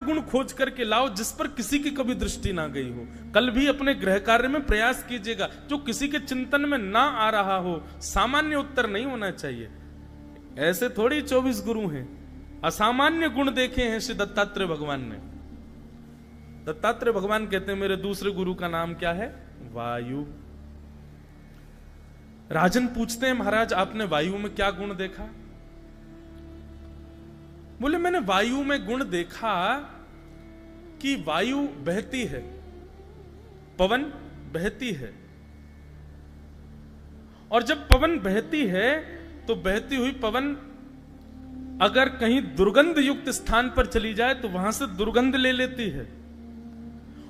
गुण खोज करके लाओ जिस पर किसी की कभी दृष्टि ना गई हो। कल भी अपने गृह कार्य में प्रयास कीजिएगा, जो किसी के चिंतन में ना आ रहा हो। सामान्य उत्तर नहीं होना चाहिए। ऐसे थोड़ी 24 गुरु हैं, असामान्य गुण देखे हैं श्री दत्तात्रेय भगवान ने। दत्तात्रेय भगवान कहते हैं मेरे दूसरे गुरु का नाम क्या है? वायु। राजन पूछते हैं महाराज आपने वायु में क्या गुण देखा? बोले मैंने वायु में गुण देखा कि वायु बहती है, पवन बहती है, और जब पवन बहती है तो बहती हुई पवन अगर कहीं दुर्गंध युक्त स्थान पर चली जाए तो वहां से दुर्गंध ले लेती है,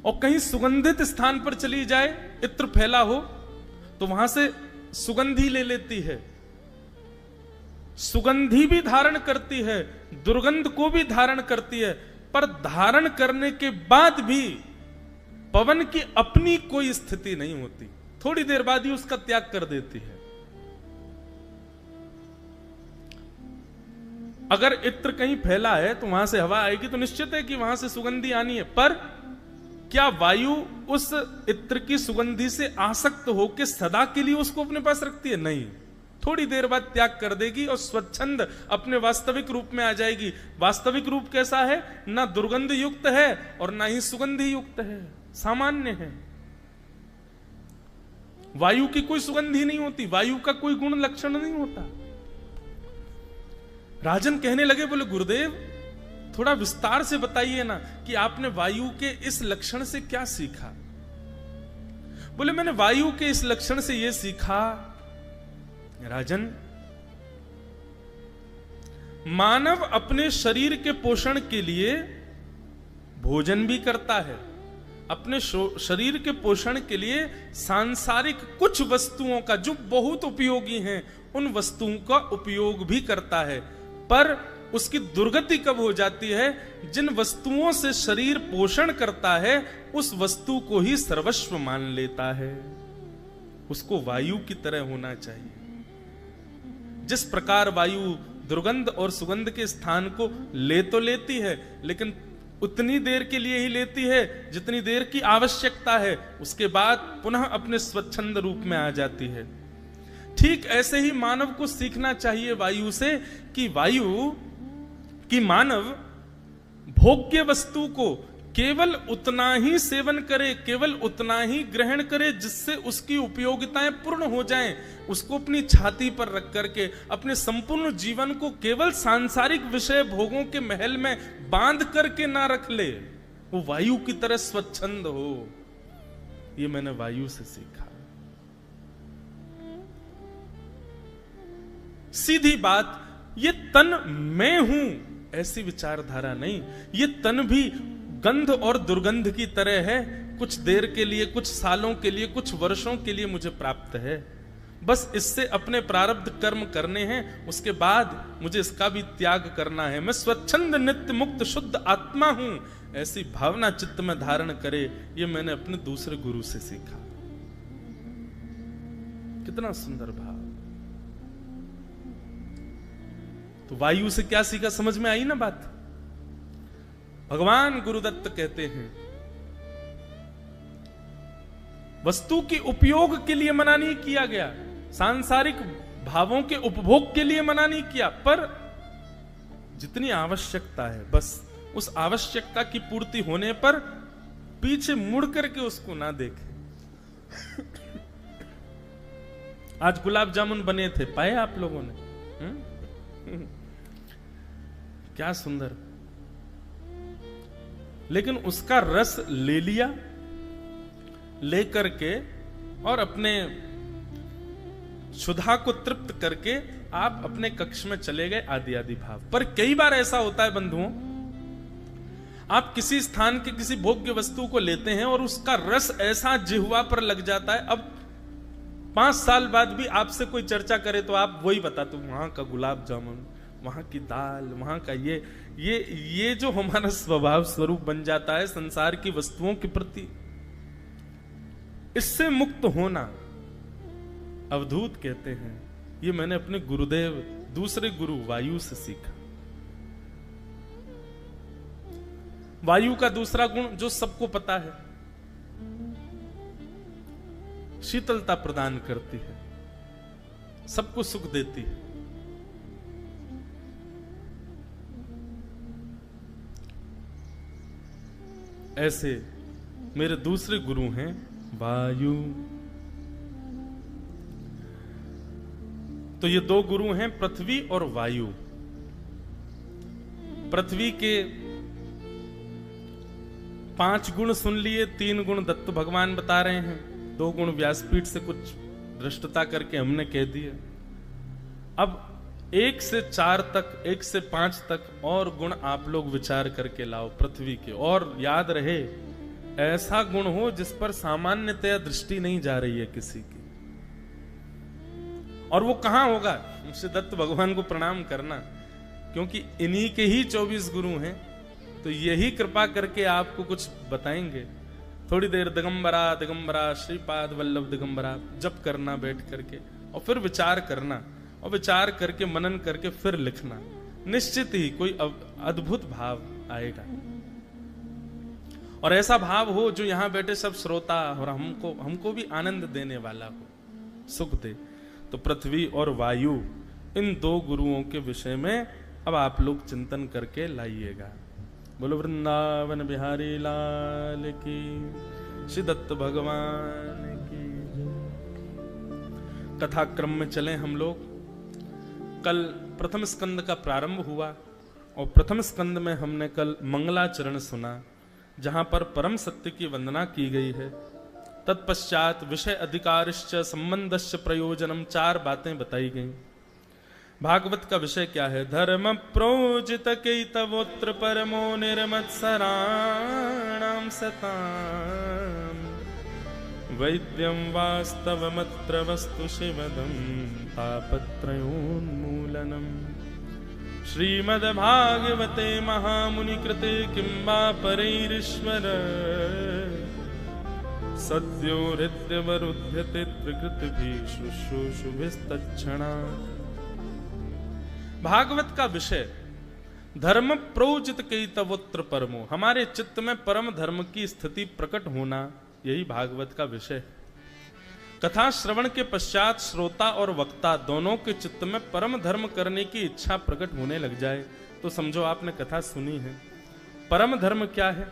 और कहीं सुगंधित स्थान पर चली जाए, इत्र फैला हो तो वहां से सुगंधी ले लेती है। सुगंधी भी धारण करती है, दुर्गंध को भी धारण करती है, पर धारण करने के बाद भी पवन की अपनी कोई स्थिति नहीं होती, थोड़ी देर बाद ही उसका त्याग कर देती है। अगर इत्र कहीं फैला है तो वहां से हवा आएगी तो निश्चित है कि वहां से सुगंधी आनी है, पर क्या वायु उस इत्र की सुगंधी से आसक्त होकर सदा के लिए उसको अपने पास रखती है? नहीं, थोड़ी देर बाद त्याग कर देगी और स्वच्छंद अपने वास्तविक रूप में आ जाएगी। वास्तविक रूप कैसा है? ना दुर्गंध युक्त है और ना ही सुगंधी युक्त है, सामान्य है। वायु की कोई सुगंधी नहीं होती, वायु का कोई गुण लक्षण नहीं होता। राजन कहने लगे, बोले गुरुदेव थोड़ा विस्तार से बताइए ना कि आपने वायु के इस लक्षण से क्या सीखा? बोले मैंने वायु के इस लक्षण से यह सीखा राजन, मानव अपने शरीर के पोषण के लिए भोजन भी करता है, अपने शरीर के पोषण के लिए सांसारिक कुछ वस्तुओं का जो बहुत उपयोगी हैं उन वस्तुओं का उपयोग भी करता है, पर उसकी दुर्गति कब हो जाती है? जिन वस्तुओं से शरीर पोषण करता है उस वस्तु को ही सर्वस्व मान लेता है। उसको वायु की तरह होना चाहिए। जिस प्रकार वायु दुर्गंध और सुगंध के स्थान को ले तो लेती है, लेकिन उतनी देर के लिए ही लेती है जितनी देर की आवश्यकता है, उसके बाद पुनः अपने स्वच्छंद रूप में आ जाती है। ठीक ऐसे ही मानव को सीखना चाहिए वायु से कि वायु कि मानव भोग्य वस्तु को केवल उतना ही सेवन करे, केवल उतना ही ग्रहण करे जिससे उसकी उपयोगिताएं पूर्ण हो जाएं। उसको अपनी छाती पर रख करके अपने संपूर्ण जीवन को केवल सांसारिक विषय भोगों के महल में बांध करके ना रख ले, वो वायु की तरह स्वच्छंद हो। ये मैंने वायु से सीखा। सीधी बात, ये तन मैं हूं ऐसी विचारधारा नहीं। ये तन भी गंध और दुर्गंध की तरह है, कुछ देर के लिए, कुछ सालों के लिए, कुछ वर्षों के लिए मुझे प्राप्त है। बस इससे अपने प्रारब्ध कर्म करने हैं, उसके बाद मुझे इसका भी त्याग करना है। मैं स्वच्छंद नित्य मुक्त शुद्ध आत्मा हूं, ऐसी भावना चित्त में धारण करे। ये मैंने अपने दूसरे गुरु से सीखा। कितना सुंदर भाव। तो वायु से क्या सीखा, समझ में आई ना बात? भगवान गुरुदत्त कहते हैं वस्तु के उपयोग के लिए मना नहीं किया गया, सांसारिक भावों के उपभोग के लिए मना नहीं किया, पर जितनी आवश्यकता है बस उस आवश्यकता की पूर्ति होने पर पीछे मुड़ करके उसको ना देखे। आज गुलाब जामुन बने थे, पाए आप लोगों ने? क्या सुंदर। लेकिन उसका रस ले लिया, लेकर के और अपने क्षुधा को तृप्त करके आप अपने कक्ष में चले गए, आदि आदि भाव। पर कई बार ऐसा होता है बंधुओं, आप किसी स्थान के किसी भोग्य वस्तु को लेते हैं और उसका रस ऐसा जिह्वा पर लग जाता है, अब 5 साल बाद भी आपसे कोई चर्चा करे तो आप वही बताते, वहां का गुलाब जामुन, वहां की दाल, वहां का ये जो हमारा स्वभाव स्वरूप बन जाता है संसार की वस्तुओं के प्रति, इससे मुक्त होना अवधूत कहते हैं। ये मैंने अपने गुरुदेव, दूसरे गुरु वायु से सीखा। वायु का दूसरा गुण जो सबको पता है, शीतलता प्रदान करती है, सबको सुख देती है। ऐसे मेरे दूसरे गुरु हैं वायु। तो ये दो गुरु हैं पृथ्वी और वायु। पृथ्वी के 5 गुण सुन लिए, 3 गुण दत्त भगवान बता रहे हैं, 2 गुण व्यासपीठ से कुछ दृष्टता करके हमने कह दिए। अब 1 से 4 तक, 1 से 5 तक और गुण आप लोग विचार करके लाओ पृथ्वी के, और याद रहे ऐसा गुण हो जिस पर सामान्यतया दृष्टि नहीं जा रही है किसी की। और वो कहां होगा? मुझसे दत्त भगवान को प्रणाम करना, क्योंकि इन्हीं के ही 24 गुरु हैं, तो यही कृपा करके आपको कुछ बताएंगे। थोड़ी देर दिगंबरा दिगंबरा श्रीपाद वल्लभ दिगंबरा जप करना बैठ करके, और फिर विचार करना, और विचार करके मनन करके फिर लिखना। निश्चित ही कोई अद्भुत भाव आएगा, और ऐसा भाव हो जो यहां बैठे सब श्रोता और हमको भी आनंद देने वाला हो, सुख दे। तो पृथ्वी और वायु, इन 2 गुरुओं के विषय में अब आप लोग चिंतन करके लाइएगा। बोलो वृंदावन बिहारी लाल की, श्री दत्त भगवान की। कथाक्रम में चले हम लोग। कल प्रथम स्कंद का प्रारंभ हुआ, और प्रथम स्कंद में हमने कल मंगलाचरण सुना, जहां पर परम सत्य की वंदना की गई है। तत्पश्चात विषय अधिकारश्च संबंधश्च प्रयोजनम, 4 बातें बताई गई। भागवत का विषय क्या है? धर्म प्रोजित केतवोत्र परमो निर्मत्सराणाम सताम, वैद्यम वास्तवमत्र वस्तु शिवदम तापत्रयोन्मूलनम। श्रीमद्भागवते महामुनि कृते किं वा परैरीश्वर, सद्यो हृद्यवरुध्यते त्रिकृतिभिः शुश्रूषुभिस्तत्क्षणात्। भागवत का विषय धर्म प्रोजित केतवोत्र परमो, हमारे चित्त में परम धर्म की स्थिति प्रकट होना, यही भागवत का विषय है। कथा श्रवण के पश्चात श्रोता और वक्ता दोनों के चित्त में परम धर्म करने की इच्छा प्रकट होने लग जाए तो समझो आपने कथा सुनी है। परम धर्म क्या है?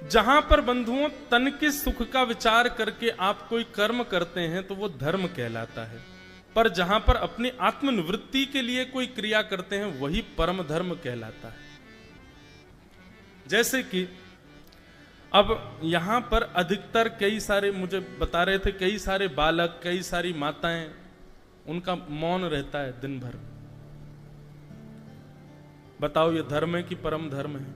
जहां पर बंधुओं तन के सुख का विचार करके आप कोई कर्म करते हैं तो वो धर्म कहलाता है, पर जहां पर अपनी आत्मनिवृत्ति के लिए कोई क्रिया करते हैं वही परम धर्म कहलाता है। जैसे कि अब यहां पर अधिकतर कई सारे, मुझे बता रहे थे, कई सारे बालक, कई सारी माताएं, उनका मौन रहता है दिन भर। बताओ ये धर्म है कि परम धर्म है?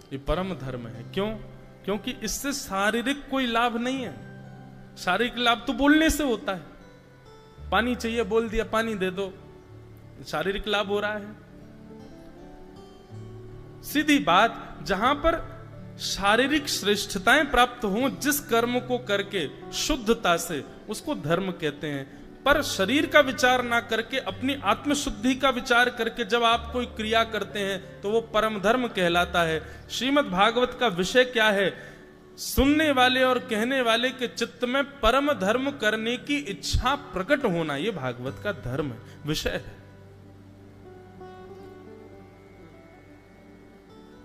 ये परम धर्म है। क्यों? क्योंकि इससे शारीरिक कोई लाभ नहीं है। शारीरिक लाभ तो बोलने से होता है, पानी चाहिए बोल दिया पानी दे दो, शारीरिक लाभ हो रहा है। सीधी बात, जहां पर शारीरिक श्रेष्ठताएं प्राप्त हों जिस कर्म को करके शुद्धता से, उसको धर्म कहते हैं। पर शरीर का विचार ना करके अपनी आत्मशुद्धि का विचार करके जब आप कोई क्रिया करते हैं तो वो परम धर्म कहलाता है। श्रीमद् भागवत का विषय क्या है? सुनने वाले और कहने वाले के चित्त में परम धर्म करने की इच्छा प्रकट होना, ये भागवत का धर्म है, विषय है।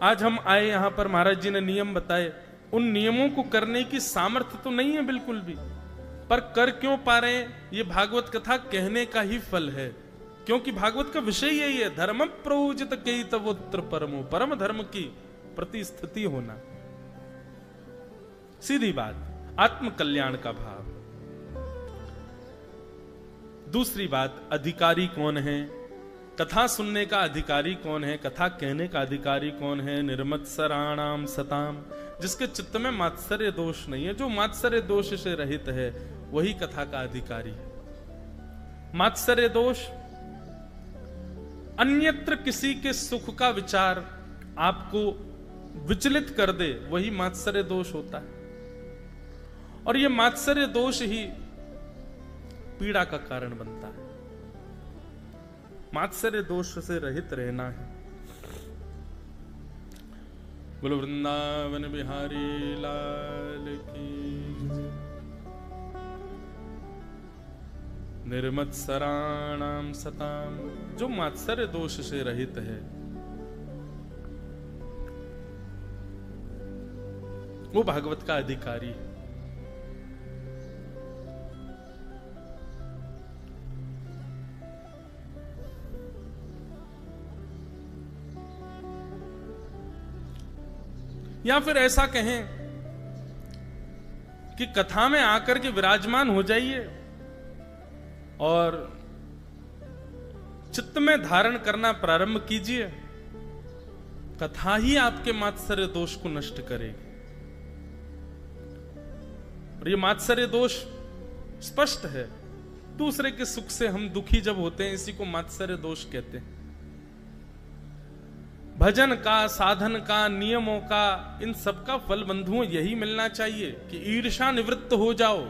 आज हम आए यहां पर, महाराज जी ने नियम बताए, उन नियमों को करने की सामर्थ्य तो नहीं है बिल्कुल भी, पर कर क्यों पा रहे हैं? ये भागवत कथा कहने का ही फल है, क्योंकि भागवत का विषय यही है, धर्म प्रोजित केतवोत्र परमो, परम धर्म की प्रतिस्थिति होना। सीधी बात, आत्म कल्याण का भाव। दूसरी बात, अधिकारी कौन है? कथा सुनने का अधिकारी कौन है? कथा कहने का अधिकारी कौन है? निर्मत्सराणाम सताम, जिसके चित्त में मात्सर्य दोष नहीं है, जो मात्सर्य दोष से रहित है, वही कथा का अधिकारी है। मात्सर्य दोष, अन्यत्र किसी के सुख का विचार आपको विचलित कर दे, वही मात्सर्य दोष होता है। और यह मात्सर्य दोष ही पीड़ा का कारण बनता है। मात्सर्य दोष से रहित रहना है। बोलो वृंदावन बिहारी लाल की। निर्मत्सराणाम सताम, जो मात्सर्य दोष से रहित है वो भागवत का अधिकारी है। या फिर ऐसा कहें कि कथा में आकर के विराजमान हो जाइए और चित्त में धारण करना प्रारंभ कीजिए, कथा ही आपके मात्सर्य दोष को नष्ट करेगी। और ये मात्सर्य दोष स्पष्ट है, दूसरे के सुख से हम दुखी जब होते हैं, इसी को मात्सर्य दोष कहते हैं। भजन का, साधन का, नियमों का, इन सब का फल बंधुओं यही मिलना चाहिए कि ईर्ष्या निवृत्त हो जाओ,